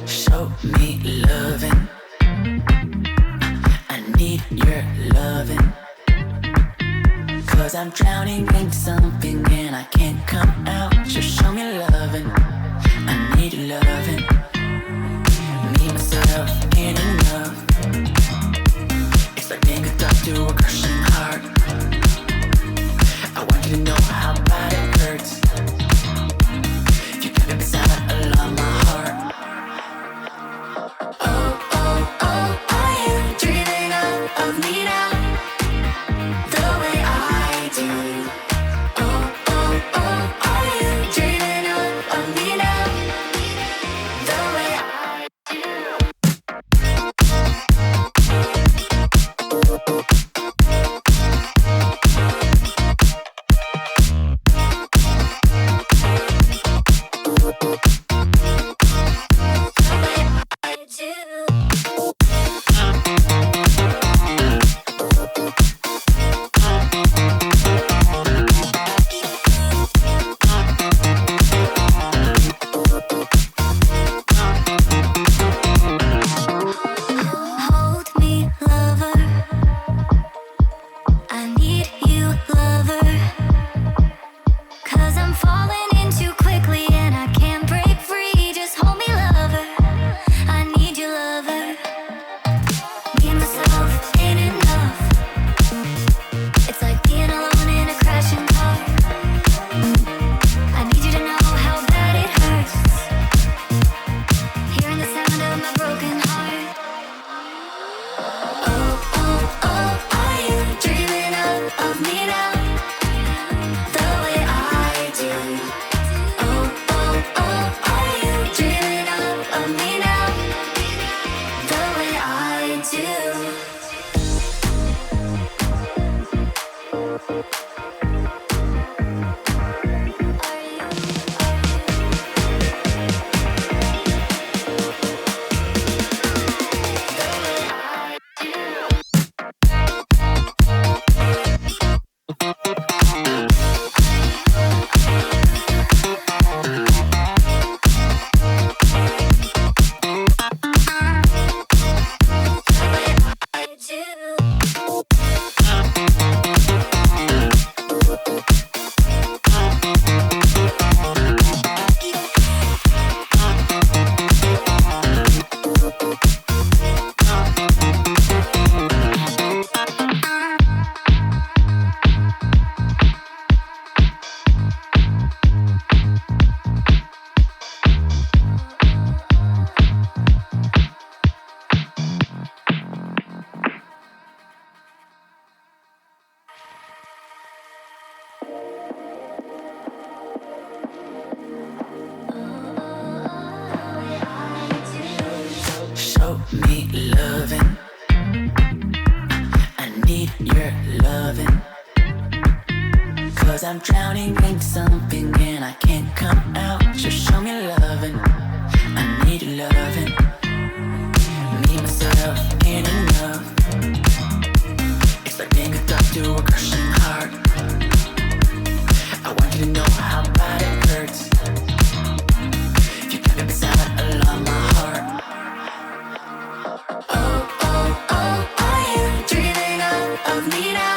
Show me loving. I need your loving. 'Cause I'm drowning in something and I can't come out. Just show me loving. I need your loving. Me, myself, ain't enough. It's like being hooked up to a crushing heart. I want you to know how bad it hurts. You got me beside along my heart. Oh, oh, oh, are you dreaming of me now? The way I do. Oh, oh, oh, are you dreaming of me now? The way I do. Hold me, lover. I need you, lover. 'Cause I'm falling in too quickly and I can't break free. Just hold me, lover. I need you, lover. Me and myself ain't enough. It's like being alone in a crashing car. I need you to know how bad it hurts. Hearing the sound of my broken heart. Oh, oh, oh, are you dreaming of me now? The way I do. Oh, oh, oh, are you dreaming of me now? The way I do. Show me loving. I need your loving. 'Cause I'm drowning in something and I can't come out. Just show me loving. I need your loving. Me, myself, ain't enough. It's like being hooked up to a crushing heart. I want you to know how bad it hurts. You got me beside along my heart. Oh, oh, oh, are you dreaming of me now?